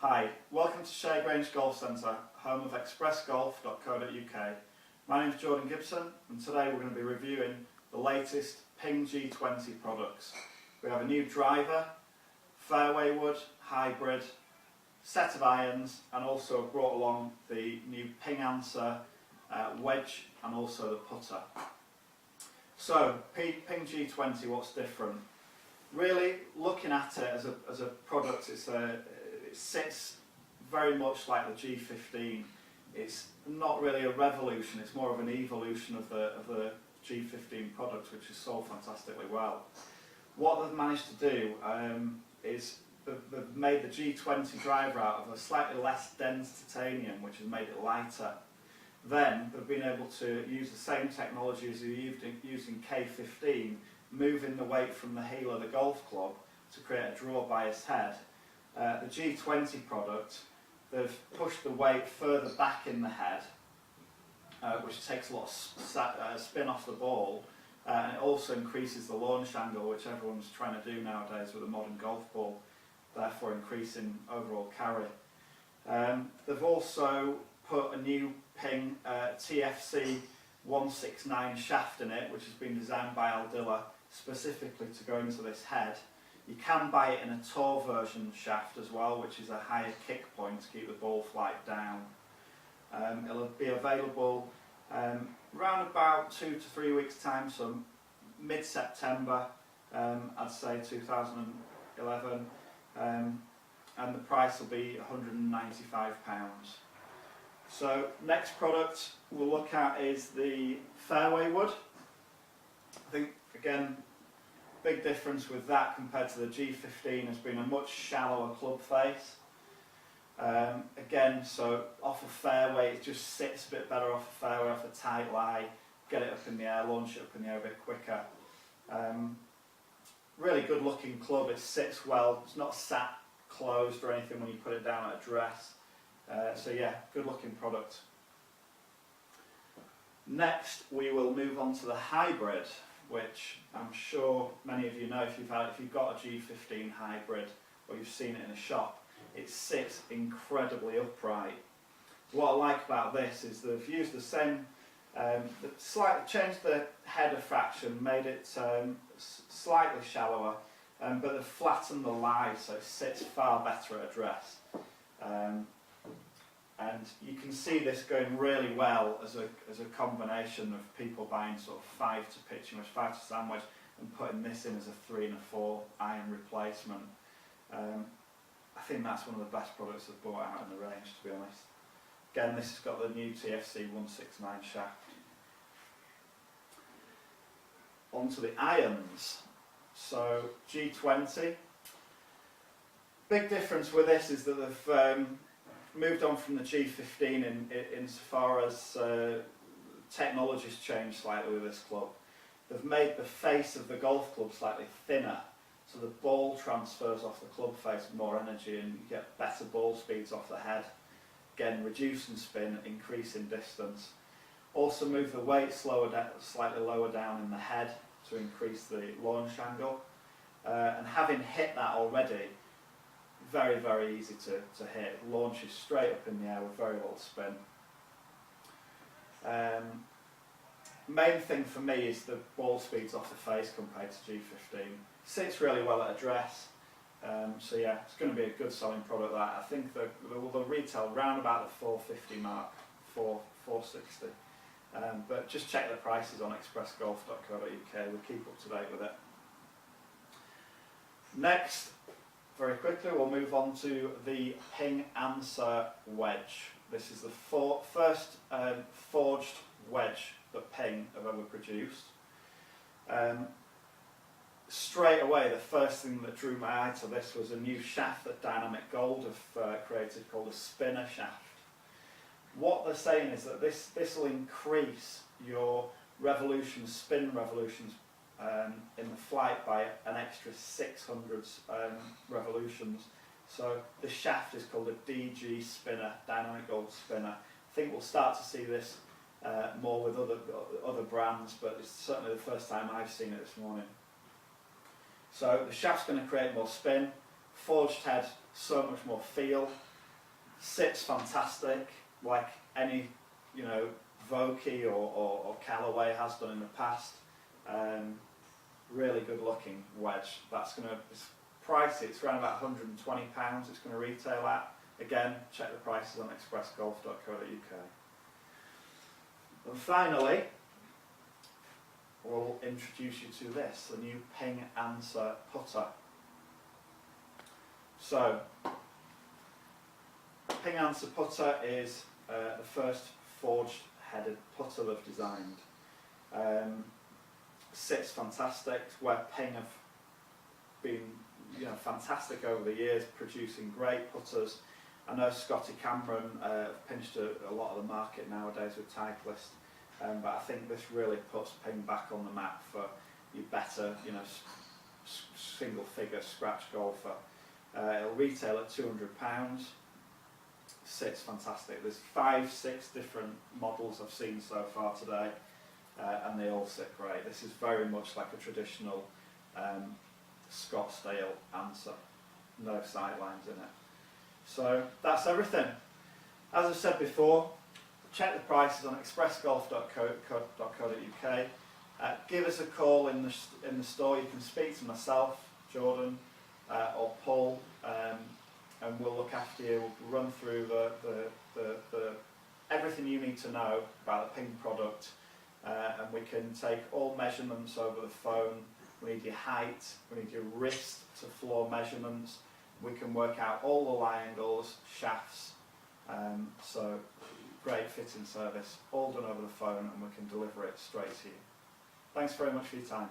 Hi, welcome to Shade Golf Centre, home of expressgolf.co.uk. My name is Jordan Gibson and today we're going to be reviewing the latest Ping G20 products. We have a new driver, Fairway wood, hybrid, set of irons, and also brought along the new Ping Answer wedge and also the putter. So, Ping G20, what's different? Really, looking at it as a product, it sits very much like the G15. It's not really a revolution, it's more of an evolution of the G15 product, which is sold fantastically well. What they've managed to do is they've made the G20 driver out of a slightly less dense titanium, which has made it lighter. Then they've been able to use the same technology as you used in K15, moving the weight from the heel of the golf club to create a draw bias head. The G20 product, they've pushed the weight further back in the head, which takes a lot of spin off the ball, and it also increases the launch angle, which everyone's trying to do nowadays with a modern golf ball, therefore increasing overall carry. They've also put a new Ping TFC 169 shaft in it, which has been designed by Aldila specifically to go into this head. You can buy it in a tour version shaft as well, which is a higher kick point to keep the ball flight down. It'll be available around about 2 to 3 weeks time, so mid-September, I'd say 2011, and the price will be £195. So next product we'll look at is the Fairway wood. I think again, big difference with that compared to the G15 has been a much shallower club face. Again, so off a fairway, it just sits a bit better off a fairway, off a tight lie, get it up in the air, launch it up in the air a bit quicker. Really good looking club, it sits well, it's not sat closed or anything when you put it down at address. So yeah, good looking product. Next we will move on to the hybrid, which I'm sure many of you know if you've got a G15 hybrid or you've seen it in a shop. It sits incredibly upright. What I like about this is they've used the same, slightly changed the header fraction, made it slightly shallower, but they've flattened the lie so it sits far better at address. And you can see this going really well as a combination of people buying sort of 5 to pitching wedge, 5 to sand wedge, and putting this in as a 3 and a 4 iron replacement. I think that's one of the best products they've brought out in the range, to be honest. Again, this has got the new TFC 169 shaft. Onto the irons. So G20. Big difference with this is that they've moved on from the G15 insofar as technology's changed slightly with this club. They've made the face of the golf club slightly thinner, so the ball transfers off the club face with more energy and you get better ball speeds off the head. Again, reducing spin, increasing distance. Also move the weight slightly lower down in the head to increase the launch angle. And having hit that already, very, very easy to hit. Launches straight up in the air with very little spin. Main thing for me is the ball speeds off the face compared to G15. Sits really well at address. So yeah, it's going to be a good selling product. That I think they'll retail around about the 450 mark, 460. But just check the prices on expressgolf.co.uk. We'll keep up to date with it. Next, very quickly, we'll move on to the Ping Answer wedge. This is the first forged wedge that Ping have ever produced. Straight away, the first thing that drew my eye to this was a new shaft that Dynamic Gold have created called a spinner shaft. What they're saying is that this will increase your spin revolutions in the flight by an extra 600 revolutions. So the shaft is called a DG spinner, Dynamic Gold spinner. I think we'll start to see this more with other brands, but it's certainly the first time I've seen it this morning. So the shaft's going to create more spin, forged head, so much more feel. Sits fantastic, like any, Vokey or Callaway has done in the past. Really good looking wedge. It's pricey, it's around about £120 it's going to retail at. Again, check the prices on expressgolf.co.uk. And finally, we'll introduce you to this, the new Ping Answer putter. So, Ping Answer putter is the first forged headed putter they've designed. Sits fantastic, where Ping have been fantastic over the years, producing great putters. I know Scotty Cameron have pinched a lot of the market nowadays with Titleist, but I think this really puts Ping back on the map for your better, single figure scratch golfer. It'll retail at £200. Sits fantastic. There's 5-6 different models I've seen so far today, and they all sit great. This is very much like a traditional Scottsdale answer, no sidelines in it. So that's everything. As I've said before, check the prices on expressgolf.co.uk. Give us a call in the store. You can speak to myself, Jordan, or Paul, and we'll look after you. We'll run through the everything you need to know about the Ping product, and we can take all measurements over the phone. We need your height, we need your wrist to floor measurements. We can work out all the lie angles, shafts, so great fitting service, all done over the phone, and we can deliver it straight to you. Thanks very much for your time.